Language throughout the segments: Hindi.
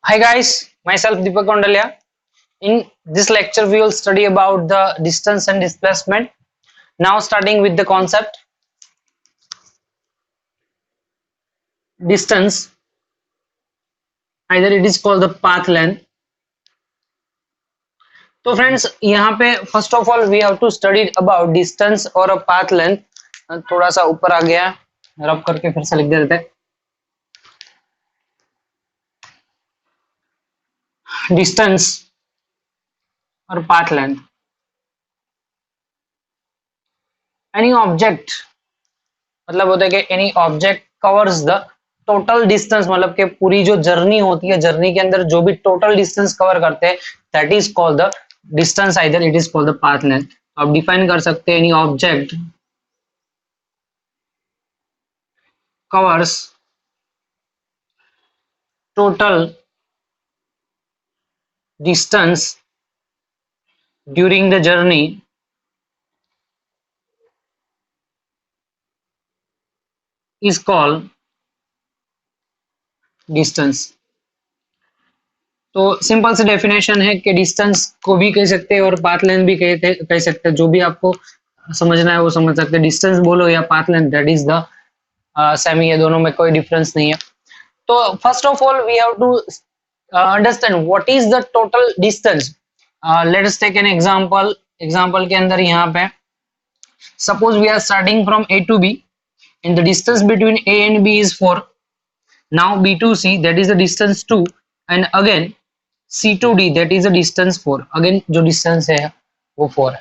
Hi guys, myself Deepak Kondalia. In this lecture, we will study about the distance and displacement. Now, starting with the concept distance, either it is called the path length. तो फ्रेंड्स यहाँ पे first of all we have to study about distance और अ पाथ लेंथ. थोड़ा सा ऊपर आ गया, रब करके फिर से लिख देते हैं. डिस्टेंस और पाथ लेंथ. एनी ऑब्जेक्ट मतलब होता है कि any object covers the total distance, मतलब कि पूरी जो जर्नी होती है, जर्नी के अंदर जो भी टोटल डिस्टेंस कवर करते हैं, that is called the distance, either it is called the path length. आप डिफाइन कर सकते हैं any object covers total distance during the journey is called distance. तो सिंपल सी डेफिनेशन है कि डिस्टेंस को भी कह सकते हैं और पाथ लेंथ भी कह सकते हैं. जो भी आपको समझना है वो समझ सकते हैं. डिस्टेंस बोलो या path length, that is the same ही है, दोनों में कोई डिफरेंस नहीं है. तो first of all we have to understand what is the total distance. Let us take an example. Example के अंदर यहाँ पे suppose we are starting from A to B and the distance between A and B is 4. Now B to C, that is the distance 2, and again C to D, that is the distance 4. Again जो distance है वो 4 है.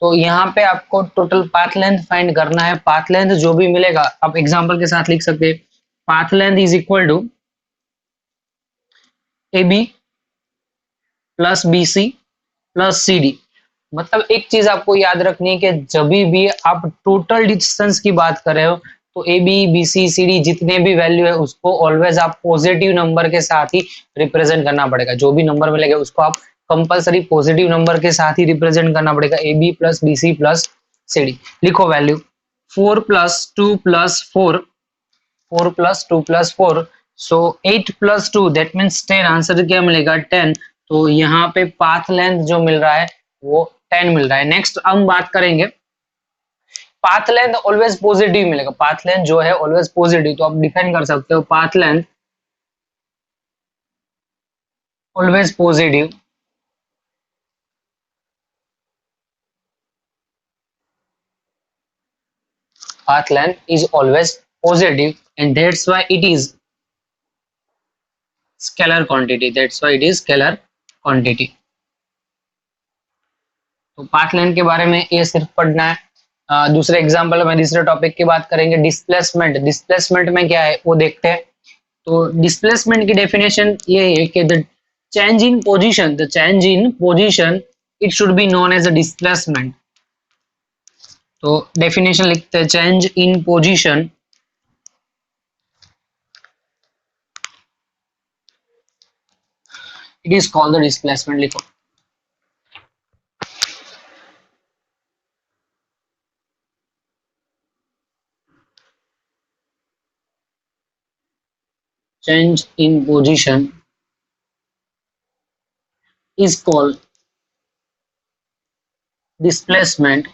तो यहाँ पे आपको टोटल पाथ लेंथ फाइंड करना है. पाथ लेंथ जो भी मिलेगा आप एग्जांपल के साथ लिख सकते हैं. Path length is equal to AB plus BC plus CD. मतलब एक चीज आपको याद रखनी है कि जब भी आप टोटल डिस्टेंस की बात कर रहे हो तो A B B C C D जितने भी वैल्यू है उसको ऑलवेज आप पॉजिटिव नंबर के साथ ही रिप्रेजेंट करना पड़ेगा. जो भी नंबर मिलेगा उसको आप कंपलसरी पॉजिटिव नंबर के साथ ही रिप्रेजेंट करना पड़ेगा. A B plus B C plus C D. लिखो value 4 plus 2 plus 4, 4 plus 2 plus 4, so 8 plus 2 that means 10. Answer क्या मिलेगा? 10. तो यहाँ पे पाथ लेंथ जो मिल रहा है वो 10 मिल रहा है. नेक्स्ट हम बात करेंगे पाथ लेंथ ऑलवेज पॉजिटिव मिलेगा. पाथ लेंथ जो है ऑलवेज पॉजिटिव, तो आप डिफाइन कर सकते हो path length always positive. Path length is always positive and that's why it is scalar quantity. That's why it is scalar quantity. तो पाथ लेंथ के बारे में ये सिर्फ पढ़ना है. दूसरे एग्जांपल में दूसरे टॉपिक की बात करेंगे. डिस्प्लेसमेंट. डिस्प्लेसमेंट में क्या है वो देखते हैं. तो डिस्प्लेसमेंट की डेफिनेशन ये है कि the change in position, the change in position it should be known as a displacement. तो डेफिनेशन लिखते हैं change in position it is called the displacement. लिखो change in position is called displacement.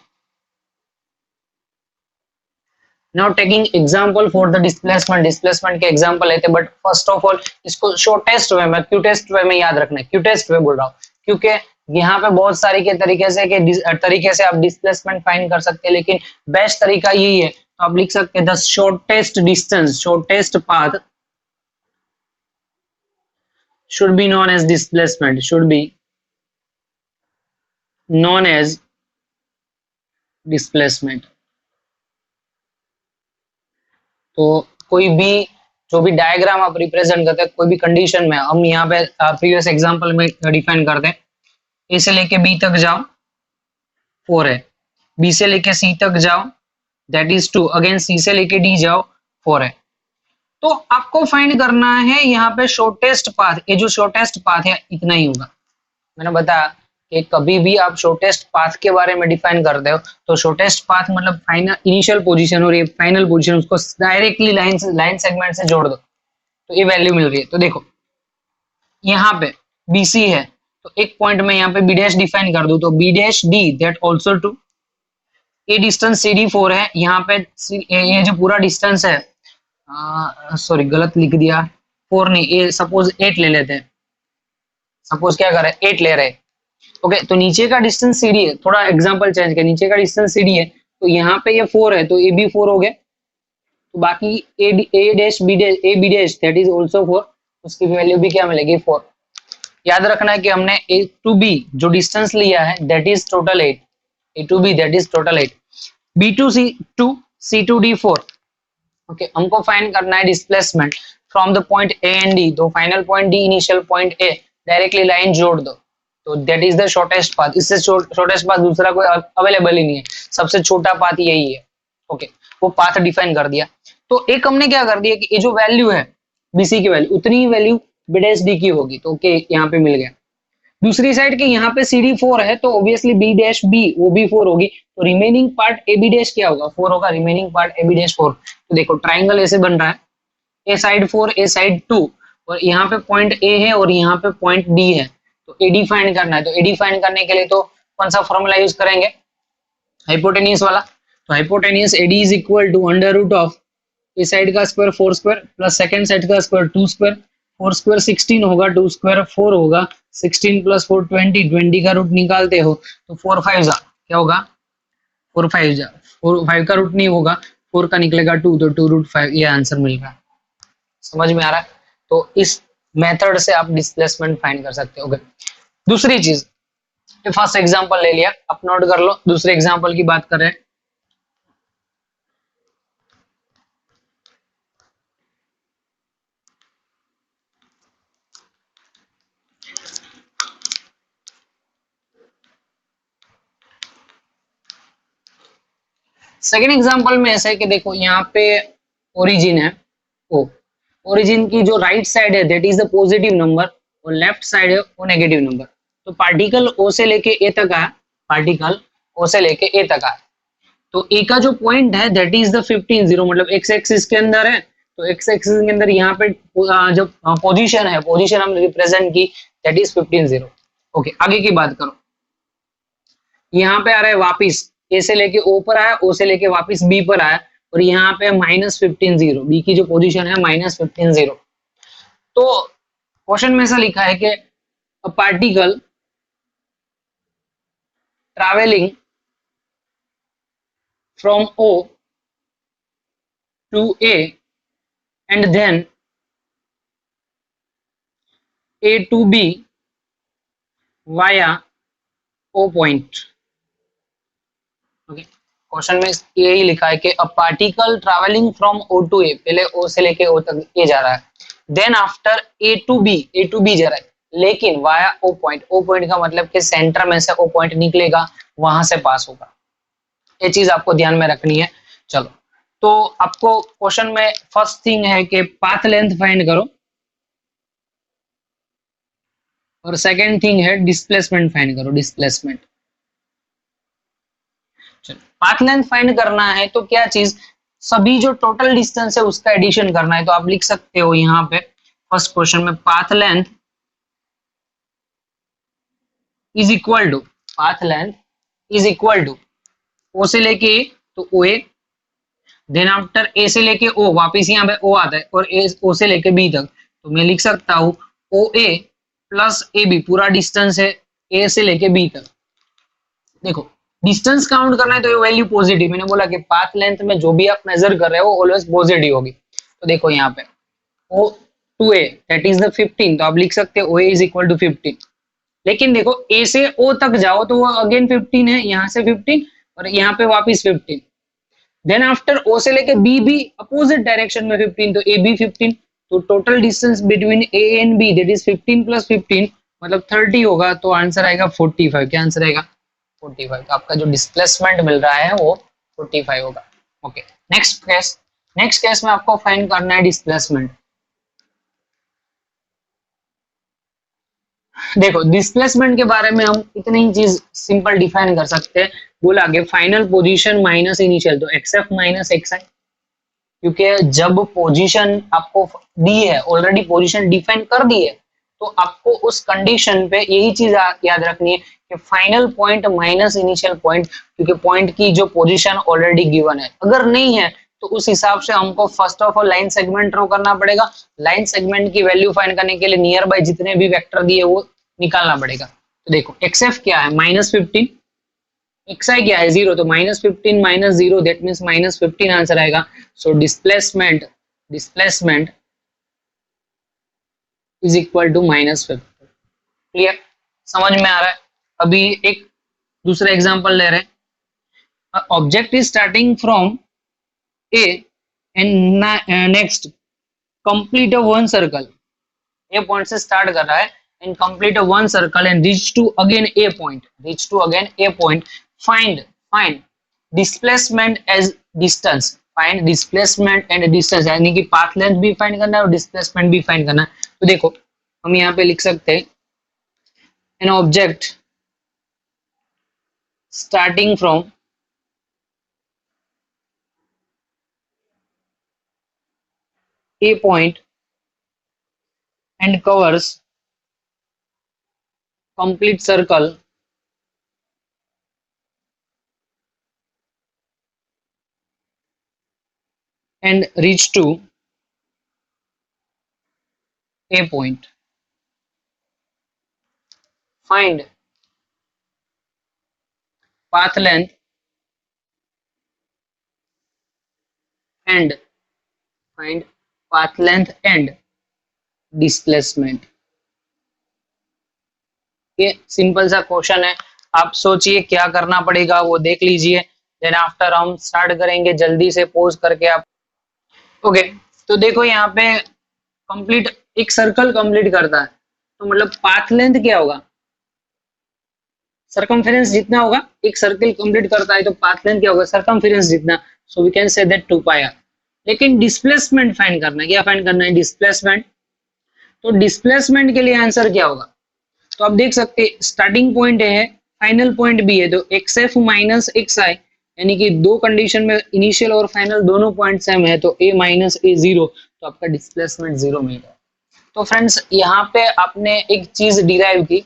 Now taking example for the displacement. displacement के example लेते हैं, but first of all इसको shortest way में, क्यूटेस्ट वे में याद रखना है. क्यूटेस्ट वे बोल रहा हूँ क्योंकि यहाँ पे बहुत सारी के तरीके से आप डिस्प्लेसमेंट फाइंड कर सकते हैं, लेकिन बेस्ट तरीका यही है. तो आप लिख सकते हैं the shortest distance, shortest path should be known as displacement, should be known as displacement. तो कोई भी जो भी डायग्राम आप रिप्रेजेंट करते हैं कोई भी कंडीशन में, हम यहाँ पे प्रीवियस एग्जांपल में डिफाइन करते हैं. ए से लेके बी तक जाओ 4 है. बी से लेके सी तक जाओ दैट इज 2. अगेन सी से लेके डी जाओ 4 है. तो आपको फाइंड करना है यहाँ पे शॉर्टेस्ट पाथ. ये जो शॉर्टेस्ट पाथ है इतना ही होगा. मैंने बताया कि कभी भी आप शॉर्टेस्ट पाथ के बारे में डिफाइन करते हो तो शॉर्टेस्ट पाथ मतलब फाइनल इनिशियल पोजीशन और ये फाइनल पोजीशन, उसको डायरेक्टली लाइन सेगमेंट से जोड़ दो तो ये वैल्यू मिल रही है. तो देखो यहाँ पे BC है तो एक पॉइंट में यहाँ पे B डैश डिफाइन कर दूं तो B dash D that also to ये डिस्टेंस CD4 है। यहाँ पे ये जो पूरा डिस्टेंस है, सॉरी गलत लिख दिया, 4 नहीं, ये सपोज 8 ले लेते हैं, सपोज क्या करे 8 ले रहे। ओके तो नीचे का डिस्टेंस CD है, थोड़ा एग्जांपल चेंज कर, नीचे का डिस्टेंस CD है तो यहाँ पे ये 4 है तो ये भी 4 हो गया, तो बाकी A dash B dash that is also 4, उसकी वैल्यू भी क्या मिलेगी 4। याद रखना है कि हमने A to B जो डिस्टेंस लिया है that is total 8, A to B that is total 8, B to C2 C to D 4। Okay हमको फाइंड करना है displacement from the point A and D, तो final point D initial point A, directly line जोड़ दो तो that is the shortest path, इससे शॉर्टेस्ट पाथ दूसरा कोई अवेलेबल ही नहीं है, सबसे छोटा पाथ यही है। ओके वो पाथ डिफाइन कर दिया। तो एक हमने क्या कर दिया कि ये जो वैल्यू है BC की वैल्यू उतनी ही वैल्यू B डैश D की होगी, तो ओके यहाँ पे मिल गया। दूसरी साइड के यहाँ पे CD 4 है तो ऑब्वियसली B डैश B वो भी 4 होगी, तो रिमेनिंग पार्ट AB डैश क्या होगा 4 होगा, रिमेनिंग पार्ट AB डैश 4। तो देखो ट्राइंगल ऐसे बन रहा है, A साइड 4 A साइड 2, और यहाँ पे पॉइंट A है और यहाँ पे पॉइंट D है, तो AD फाइंड करना है। तो AD फाइंड करने के लिए तो कौन सा फॉर्मूला यूज करेंगे, हाइपोटेन्यूज वाला। तो hypotenuse AD is equal to under root of A side का square 4 square plus second side का स्क्वायर 2 स्क्वायर, 4 स्क्वायर 16 होगा, 2 स्क्वायर 4 होगा, 16 प्लस 4 20, 20 का रूट निकालते हो तो 4 5 जा क्या होगा 4 5 जा 4 5 का रूट नहीं होगा, 4 का निकलेगा 2 तो 2 रूट 5, ये आंसर मिल रहा है। समझ में आ रहा है? तो इस मेथड से आप डिस्प्लेसमेंट फाइंड कर सकते हो। दूसरी चीज, फर्स्ट एग्जांपल ले लिया, आप नोट कर लो, दूसरे एग्जांपल की बात कर रहे हैं। सेकेंड एग्जांपल में ऐसा है कि देखो यहाँ पे ओरिजिन है O, ओरिजिन की जो राइट साइड है that is the positive number और लेफ्ट साइड है वो नेगेटिव नंबर। तो पार्टिकल O से लेके A तक आया, पार्टिकल O से लेके A तक आया, तो A का जो पॉइंट है दैट इज द 15 0, मतलब x एक्सिस के अंदर है, तो x एक्सिस के अंदर यहाँ पे जो पोजीशन है, पोजीशन हमने रिप्रेजेंट की दैट इज 15 0। ओके आगे की बात करो, यहाँ पे आ रहा है वापिस A से लेके O पर आया, O से लेके वापिस B पर आया, और यहाँ पे -15 0, B की जो पोजीशन है -15 0। तो क्वेश्चन में ऐसा लिखा है कि a particle travelling from O to A and then A to B via O point। Okay question में यही लिखा है कि a particle travelling from O to A, पहले O से लेके O तक A जा रहा है, then after A to B जा रहा है, लेकिन via O point, O point का मतलब कि सेंटर में से O पॉइंट निकलेगा, वहां से पास होगा, ये चीज आपको ध्यान में रखनी है। चलो तो आपको क्वेश्चन में फर्स्ट थिंग है कि पाथ लेंथ फाइंड करो, और सेकेंड थिंग है डिस्प्लेसमेंट फाइंड करो, डिस्प्लेसमेंट। पाथ लेंथ फाइंड करना है तो क्या चीज, सभी जो टोटल डिस्टेंस है उसका एडिशन करना है, तो आप लिख सकते हो यहाँ पे फर्स्ट क्वेश्चन में path length is equal to, path length is equal to O से लेके A तो OA, देन आफ्टर A से लेके O वापिस यहाँ पे O आता है, और O से लेके B तक, तो मैं लिख सकता हूँ OA प्लस AB, पूरा डिस्टेंस है A से लेके B तक। देखो डिस्टेंस काउंट करना है तो ये वैल्यू पॉजिटिव, मैंने बोला कि पाथ लेंथ में जो भी आप मेजर कर रहे हो ऑलवेज पॉजिटिव होगी। तो देखो यहाँ पे O to A that is the 15, तो आप लिख सकते हो OA इज इक्वल टू 15। लेकिन देखो A से O तक जाओ तो वो अगेन 15 है, यहाँ से 15 और यहाँ पे वापिस 15, देन आफ्टर O से लेके B भी अपोजिट डायरेक्शन में 15, तो A भी 15, तो total distance between A and B that is 15 plus 15 मतलब 30 होगा, तो आंसर आएगा 45। क्या आंसर आएगा 45, तो आपका जो डिस्प्लेसमेंट मिल रहा है वो 45 होगा। ओके नेक्स्ट केस में आपको फाइंड करना है डिस्प्लेसमेंट। देखो डिस्प्लेसमेंट के बारे में हम इतनी ही चीज सिंपल डिफाइन कर सकते हैं, बोला कि फाइनल पोजीशन माइनस इनिशियल, तो XF माइनस XI, क्योंकि जब पोजीशन आपको दी है, ऑलरेडी पोजीशन डिफाइन कर दी है, तो आपको उस कंडीशन पे यही चीज याद रखनी है कि final point minus initial point, क्योंकि पॉइंट की जो पोजीशन ऑलरेडी गिवन है, अगर नहीं है तो उस हिसाब से हमको first of all line segment draw करना पड़ेगा। लाइन सेगमेंट की वैल्यू फाइंड करने के लिए नियर बाय जितने भी वेक्टर दिए वो निकालना पड़ेगा। तो देखो एक्सएफ क्या है -15, एक्सआई क्या है 0, तो -15 -0 दैट मींस -15 आंसर आएगा। So displacement is equal to -15। Clear, समझ में आ रहा है? अभी एक दूसरा एग्जांपल ले रहे हैं। Object is starting from A and next complete a one circle. A point से स्टार्ट कर रहा है and complete a one circle and reach to again A point. Find displacement as distance. Find displacement and distance, यानी कि पाथ लेंथ भी फाइंड करना है और डिस्प्लेसमेंट भी फाइंड करना है। तो देखो हम यहाँ पे लिख सकते हैं an object starting from a point and covers complete circle and reach to a point. Find path length and displacement. ये सिंपल सा क्वेश्चन है, आप सोचिए क्या करना पड़ेगा वो देख लीजिए, देन आफ्टर हम स्टार्ट करेंगे जल्दी से पोज करके आप। ओके तो देखो यहाँ पे कंप्लीट एक सर्कल कंप्लीट करता है, तो मतलब पाथ लेंथ क्या होगा, सरकमफेरेंस जितना होगा, एक सर्कल कंप्लीट करता है तो पाथ लेंथ क्या होगा, सरकमफेरेंस जितना। So we can say that 2 pi R. लेकिन डिस्प्लेसमेंट फाइंड करना है, क्या फाइंड करना है, डिस्प्लेसमेंट। तो डिस्प्लेसमेंट के लिए आंसर क्या होगा, तो आप देख सकते हैं स्टार्टिंग पॉइंट है, फाइनल पॉइंट भी है, तो एक्सएफ माइनस एक्सआई, यानी कि दो कंडीशन में इनिशियल और फाइनल दोनों पॉइंट सेम है, तो a माइनस ए 0, तो आपका डिस्प्लेसमेंट 0 मिलेगा। तो फ्रेंड्स यहाँ पे आपने एक चीज डिराइव की,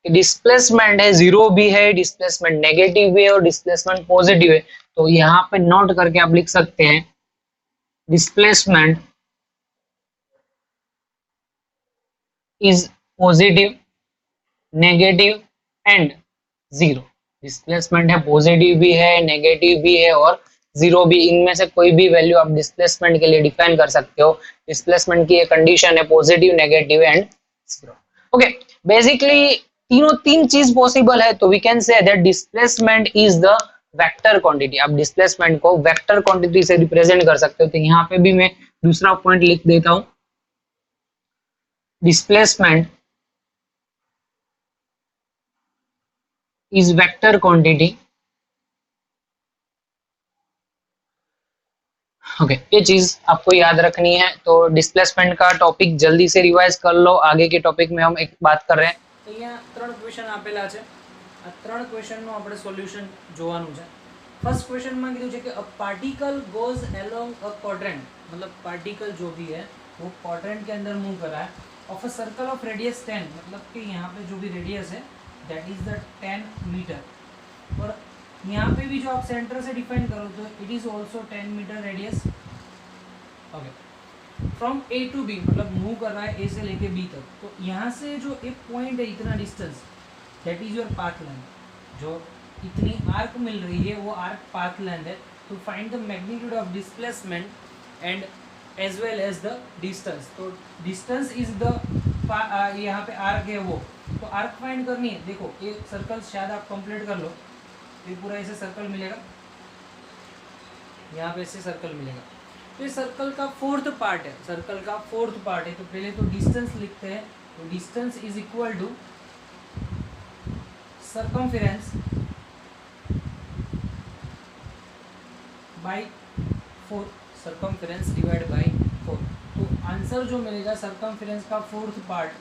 डिस्प्लेसमेंट है 0 भी है, डिस्प्लेसमेंट नेगेटिव भी है और डिस्प्लेसमेंट पॉजिटिव है। तो यहाँ पे नोट करके आप लिख सकते हैं displacement is positive, negative and 0। Displacement है पॉजिटिव भी है, नेगेटिव भी है और 0 भी, इनमें से कोई भी वैल्यू आप डिस्प्लेसमेंट के लिए डिफाइन कर सकते हो। डिस्प्लेसमेंट की एक कंडीशन है positive, negative and 0। Okay basically तीन चीज पॉसिबल है, तो we can say that displacement is the vector quantity. आप डिस्प्लेसमेंट को वेक्टर क्वांटिटी से रिप्रेजेंट कर सकते हो। तो यहाँ पे भी मैं दूसरा पॉइंट लिख देता हूं, displacement is vector quantity. Okay ये चीज आपको याद रखनी है। तो डिस्प्लेसमेंट का टॉपिक जल्दी से रिवाइज कर लो, आगे के टॉपिक में हम एक बात कर रहे हैं। तो यहाँ 3 क्वेश्चन आपेला है, आ 3 क्वेश्चनનું આપણે સોલ્યુશન જોવાનું છે। फर्स्ट क्वेश्चन में कीधुं छे कि a particle goes along a quadrant, मतलब पार्टिकल जो भी है वो क्वाड्रेंट के अंदर मूव कर रहा है, of a circle of radius 10, मतलब कि यहाँ पे जो भी रेडियस है दैट इज द 10 मीटर। और यहाँ पे भी जो आप सेंटर से डिफाइन करो तो it is also 10 meter radius. Okay from A to B, मतलब मूव कर रहा है ए से लेके बी तक। तो यहाँ से जो एक पॉइंट है इतना distance, that is your path length. जो इतनी आर्क मिल रही है वो आर्क पाथ लेंथ है। To find the magnitude of displacement and as well as the distance. तो डिस्टेंस इज द यहाँ पे आर्क है वो, तो आर्क फाइंड करनी है। देखो ये सर्कल शायद आप कंप्लीट कर लो, ये पूरा ऐसे सर्कल मिलेगा, यहाँ पे ऐसे सर्कल मिलेगा। तो ये सर्कल का फोर्थ पार्ट है, सर्कल का फोर्थ पार्ट है। तो पहले तो डिस्टेंस लिखते हैं, तो distance is equal to circumference by 4, circumference divide by 4। तो आंसर जो मिलेगा सर्कमफेरेंस का फोर्थ पार्ट,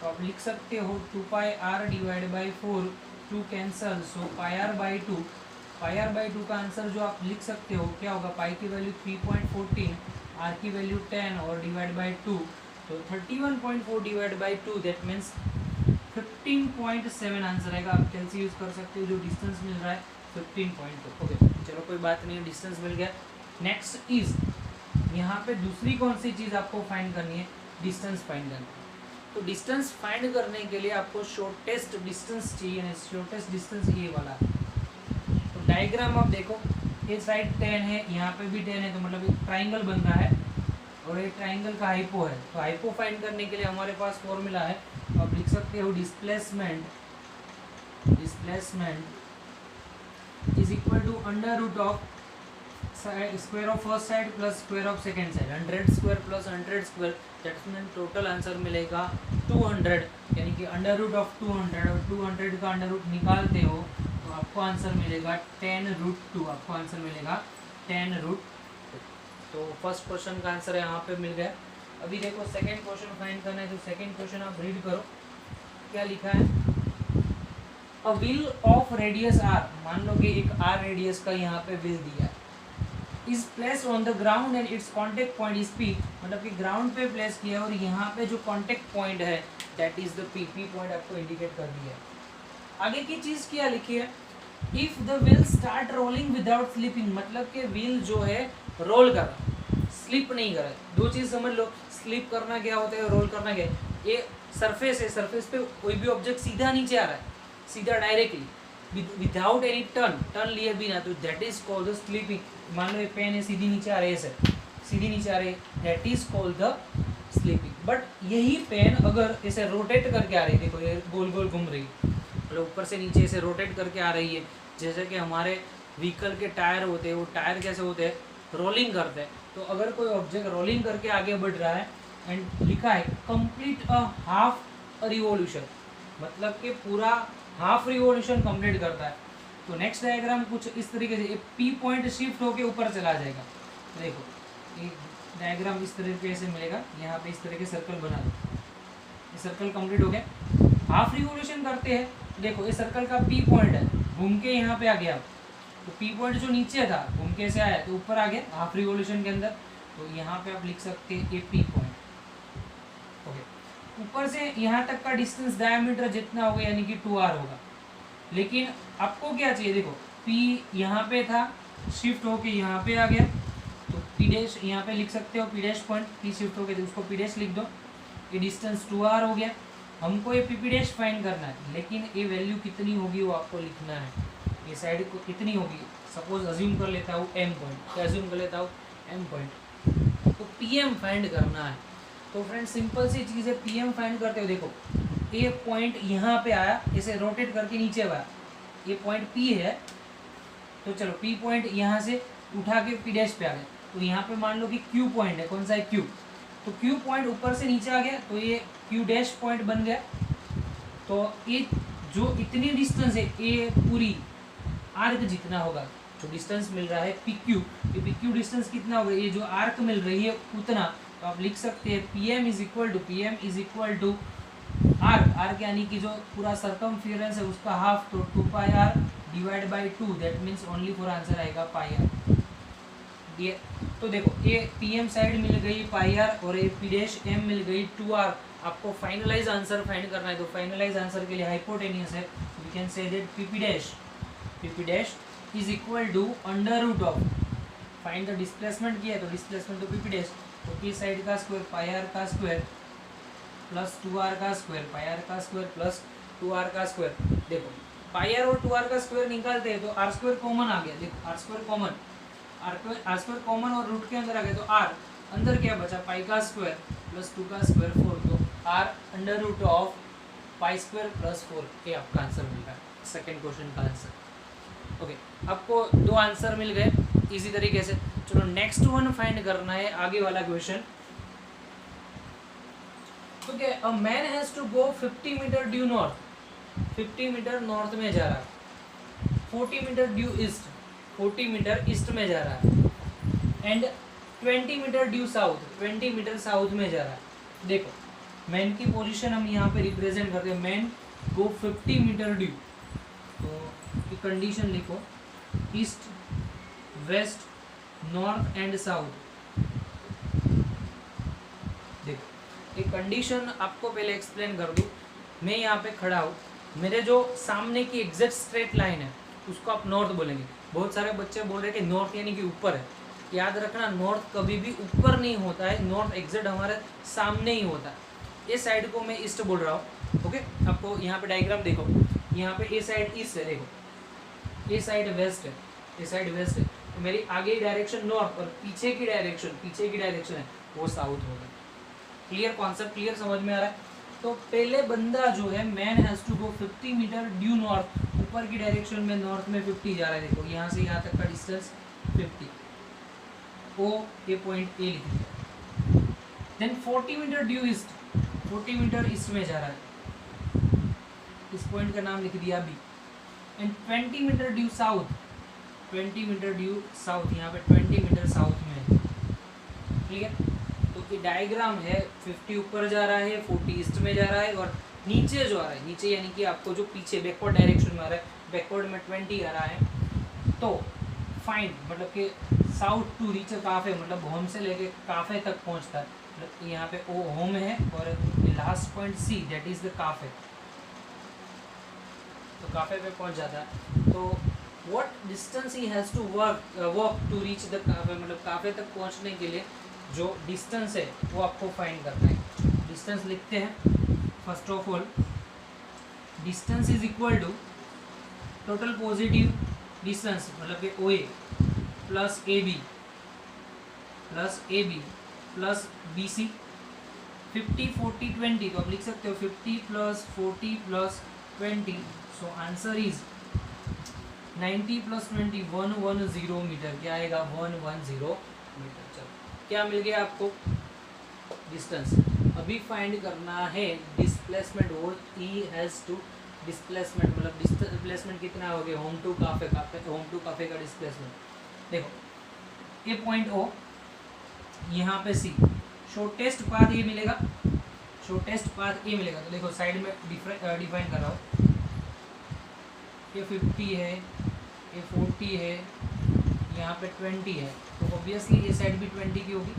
तो आप लिख सकते हो 2 pi R divide by 4, 2 cancel, so pi R by 2। Pi R by 2 का आंसर जो आप लिख सकते हो क्या होगा, पाई की वैल्यू 3.14, आर की वैल्यू 10 और डिवाइड बाई 2, तो 31.4 divide by 2 that means 15.7 answer आएगा। आप कैलसी यूज कर सकते हो, जो डिस्टेंस मिल रहा है 15.2। ओके चलो कोई बात नहीं, डिस्टेंस मिल गया। नेक्स्ट इज यहाँ पे दूसरी कौन सी चीज़ आपको फाइंड करनी है, डिस्टेंस फाइंड करना है। तो डिस्टेंस फाइंड करने के लिए आपको शॉर्टेस्ट डिस्टेंस चाहिए, शॉर्टेस्ट डिस्टेंस ये वाला। तो डायग्राम आप देखो, ये साइड 10 है, यहाँ पे भी 10 है, तो मतलब एक ट्राइंगल बन रहा है और ये ट्राइंगल का हाइपो है। तो हाइपो फाइंड करने के लिए हमारे पास फॉर्मूला है, तो आप लिख सकते हो displacement is equal to under root of square of first side plus square of second side, 100 square plus 100 square, that's mean total answer मिलेगा 200, यानी कि अंडर रूट ऑफ 200 और 200 का अंडर रूट निकालते हो तो आपको आंसर मिलेगा 10√2, आपको आंसर मिलेगा 10√2। तो फर्स्ट क्वेश्चन का आंसर यहाँ पे मिल गया। अभी देखो सेकंड क्वेश्चन फाइंड करना है, तो सेकंड क्वेश्चन आप रीड करो, क्या लिखा है। A wheel of radius r, मान लो कि एक r रेडियस का यहाँ पे व्हील दिया है, is place on the ground and it's contact point is P, मतलब कि ग्राउंड पे प्लेस किया और यहाँ पे जो कॉन्टेक्ट पॉइंट है that is the P point आपको इंडिकेट कर दिया है। आगे की चीज़ क्या लिखी है, if the wheel start rolling without slipping, मतलब कि व्हील जो है रोल कर रहा है, स्लिप नहीं कर रहा है। दो चीज़ समझ लो, स्लिप करना क्या होता है, रोल करना क्या है। ये सरफेस है, सरफेस पे कोई भी ऑब्जेक्ट सीधा नीचे आ रहा है, सीधा डायरेक्टली विदाउट एनी टर्न लिए बिना, तो that is called the sleeping. मान लो ये पेन है, सीधी नीचे आ रही है, सर सीधी नीचे आ रही है, that is called the sleeping. But यही पेन अगर इसे रोटेट करके आ रही है, देखो ये गोल गोल घूम रही है, मतलब ऊपर से नीचे इसे रोटेट करके आ रही है, जैसे कि हमारे व्हीकल के टायर होते हैं, वो टायर कैसे होते हैं, रोलिंग करते हैं। तो अगर कोई ऑब्जेक्ट रोलिंग करके आगे बढ़ रहा है एंड लिखा है कंप्लीट अ हाफ रिवॉल्यूशन, मतलब कि पूरा हाफ रिवॉल्यूशन कंप्लीट करता है, तो नेक्स्ट डायग्राम कुछ इस तरीके से P पॉइंट शिफ्ट होके ऊपर चला जाएगा। देखो एक डायग्राम इस तरीके से मिलेगा, यहाँ पे इस तरह के सर्कल बना दो, ये सर्कल कंप्लीट हो गया। हाफ रिवॉल्यूशन करते हैं, देखो ये सर्कल का P पॉइंट है, घूम के यहाँ पे आ गया, तो P पॉइंट जो नीचे था घूम के से आया तो ऊपर आ गया हाफ रिवॉल्यूशन के अंदर, तो यहाँ पे आप लिख सकते हैं ये P पॉइंट। ओके, ऊपर से यहाँ तक का डिस्टेंस डायमीटर जितना होगा यानी कि 2r होगा, लेकिन आपको क्या चाहिए, देखो P यहाँ पे था, शिफ्ट होके यहाँ पे आ गया, तो P डैश यहाँ पे लिख सकते हो, P dash point, P shift होके तो उसको P डैश लिख दो, ये डिस्टेंस 2r हो गया। हमको ये P डैश फाइंड करना है, लेकिन ये वैल्यू कितनी होगी वो आपको लिखना है, ये साइड को कितनी होगी। सपोज अज्यूम कर लेता हूँ m पॉइंट, क्या अज्यूम कर लेता हूँ m पॉइंट, तो PM फाइंड करना है। तो फ्रेंड सिंपल सी चीज़ है, PM फाइंड करते हो, देखो ये पॉइंट यहाँ पे आया, इसे रोटेट करके नीचे आया, ये पॉइंट P है, तो चलो P पॉइंट यहाँ से उठा के P डैश पे आ गया, तो यहाँ पे मान लो कि Q पॉइंट है, कौन सा है Q, तो Q पॉइंट ऊपर से नीचे आ गया, तो ये Q डैश पॉइंट बन गया। तो ये जो इतनी डिस्टेंस है, ये पूरी आर्क जितना होगा, जो डिस्टेंस मिल रहा है PQ, ये PQ डिस्टेंस कितना होगा, ये जो आर्क मिल रही है उतना, तो आप लिख सकते हैं PM is equal to arc यानी कि जो पूरा सर्कमफियरेंस है उसका हाफ, तो 2πr divide by 2, that means only for answer आएगा πr। ये तो देखो ये PM साइड मिल गई πr और ये P डैश M मिल गई 2r। आपको फाइनलाइज आंसर फाइंड करना है, तो फाइनलाइज आंसर के लिए हाइपोटेन्यूस है, we can say that PP dash is equal to under root of, find the displacement किया है तो डिस्प्लेसमेंट तो PP डैश, तो P साइड का स्क्वायर πr का स्क्वायर प्लस 2r का स्क्वायर, πr का स्क्वायर प्लस 2r का स्क्वायर। देखो πr और 2r का स्क्वायर निकालते हैं तो r स्क्वायर कॉमन आ गया, देखो r स्क्वायर कॉमन और रूट के अंदर आ गया, तो r अंदर क्या बचा, पाई का स्क्वायर प्लस 2 का स्क्वायर 4, तो r under root of pi square plus 4, ये आपका आंसर मिल रहा है सेकेंड क्वेश्चन का आंसर। ओके, आपको दो आंसर मिल गए इसी तरीके से। चलो नेक्स्ट वन फाइंड करना है, आगे वाला question. Okay, a man has to go 50 meter due north, 50 meter north में जा रहा है, 40 meter due east, 40 meter east में जा रहा है, and 20 meter due south, 20 meter south में जा रहा है। देखो मैन की पोजीशन हम यहाँ पे रिप्रेजेंट करते हैं, मैन गो 50 मीटर ड्यू, तो कंडीशन लिखो east west north and south. देखो एक कंडीशन आपको पहले एक्सप्लेन कर दूँ। मैं यहाँ पे खड़ा हूँ, मेरे जो सामने की एग्जैक्ट स्ट्रेट लाइन है उसको आप नॉर्थ बोलेंगे। बहुत सारे बच्चे बोल रहे हैं कि नॉर्थ यानी कि ऊपर है। याद रखना, नॉर्थ कभी भी ऊपर नहीं होता है, नॉर्थ एग्जैक्ट हमारे सामने ही होता है। इस साइड को मैं ईस्ट बोल रहा हूँ। ओके, आपको यहाँ पे डायग्राम देखो, यहाँ पे ये साइड ईस्ट है, देखो ये साइड वेस्ट है, ये साइड वेस्ट है, तो मेरी आगे की डायरेक्शन नॉर्थ और पीछे की डायरेक्शन है वो साउथ होगा। क्लियर कॉन्सेप्ट, क्लियर समझ में आ रहा है? तो पहले बंदा जो है man has to go 50 meter due north, ऊपर की डायरेक्शन में नॉर्थ में 50 जा रहा है। देखो यहाँ से यहाँ तक का डिस्टेंस 50, ओ ये पॉइंट ए लिख दिया। Then 40 meter due east, 40 meter east में जा रहा है, इस पॉइंट का नाम लिख दिया B. And 20 meter due south, 20 meter due south, यहाँ पे 20 मीटर साउथ में है। क्लियर? तो ये डायग्राम है, 50 ऊपर जा रहा है, 40 ईस्ट में जा रहा है, और नीचे जो आ रहा है, नीचे यानी कि आपको जो पीछे बैकवर्ड डायरेक्शन में आ रहा है, बैकवर्ड में 20 आ रहा है। तो फाइंड मतलब कि साउथ टू रीच काफे, मतलब होम से लेके काफे तक पहुंचता है। मतलब यहाँ पे ओ होम है और last point C that is the cafe, तो काफे पे पहुंच जाता है। तो what distance he has to walk to reach the cafe, मतलब काफे तक पहुंचने के लिए जो डिस्टेंस है वो आपको फाइंड करना है। डिस्टेंस लिखते हैं। First of all distance is equal to total positive distance, मतलब कि O A plus A B plus B C, 50 40 20, तो आप लिख सकते हो 50 plus 40 plus 20, so answer is 90 plus 20 110 metre. क्या आएगा? 110 मीटर। चलो क्या मिल गया आपको? डिस्टेंस। अभी फाइंड करना है डिस्प्लेसमेंट, वो ई हैज़ टू डिस्प्लेसमेंट, मतलब डिस्प्लेसमेंट कितना हो गया होम टू काफे का डिस्प्लेसमेंट। देखो ये पॉइंट ओ, यहाँ पे सी, शॉर्टेस्ट पाथ ये मिलेगा, शॉर्टेस्ट पाथ ये मिलेगा। तो देखो साइड में डिफाइन कर रहा हूँ, ये 50 है, ये 40 है, यहाँ पे 20 है, तो ऑब्वियसली ये साइड भी 20 की होगी,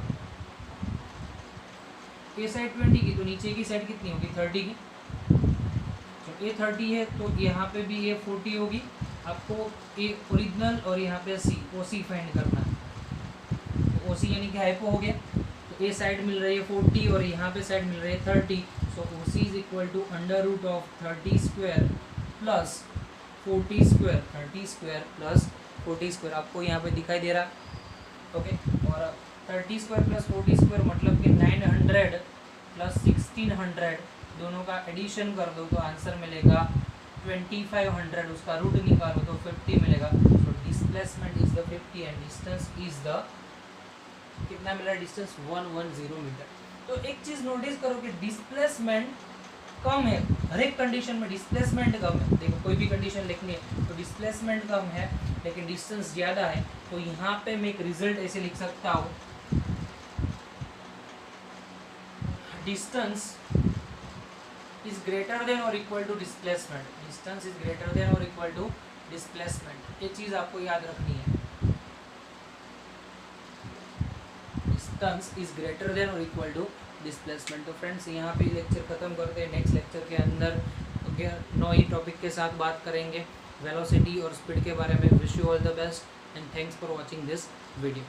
ये साइड 20 की, तो नीचे की साइड कितनी होगी? 30 की। तो ये 30 है तो यहाँ पे भी ये 40 होगी। आपको ये ओरिजिनल और यहाँ पे सी, ओ सी फाइंड करना है। तो ओ सी यानी कि हाइपो हो गया, तो ये साइड मिल रही है 40 और यहाँ पे साइड मिल रही है 30, so O C is equal to under root of 30 square plus 40 square, 30 square plus 40 square आपको यहाँ पे दिखाई दे रहा। ओके, और 30 स्क्वायर प्लस 40 स्क्वायर मतलब कि 900 प्लस 1600 दोनों का एडिशन कर दो तो आंसर मिलेगा 2500, उसका रूट निकालो तो 50 मिलेगा। तो displacement is the 50 and distance is the कितना मिला? Distance 110 metre. तो एक चीज़ नोटिस करो कि डिस्प्लेसमेंट कम है, हर एक कंडीशन में डिस्प्लेसमेंट कम है। देखो कोई भी कंडीशन लिखनी है तो डिस्प्लेसमेंट कम है लेकिन डिस्टेंस ज़्यादा है, तो यहाँ पे मैं एक रिजल्ट ऐसे लिख सकता हूँ, डिस्टेंस इज ग्रेटर देन और equal to displacement, distance is greater than और इक्वल टू डिस्प्लेसमेंट। ये चीज़ आपको याद रखनी है, डिस्टेंस इज ग्रेटर देन और इक्वल टू डिस्प्लेसमेंट। तो फ्रेंड्स यहाँ पे लेक्चर खत्म करते हैं। नेक्स्ट लेक्चर के अंदर नई टॉपिक के साथ बात करेंगे वेलोसिटी और स्पीड के बारे में। Wish you all the best and thanks for watching this video.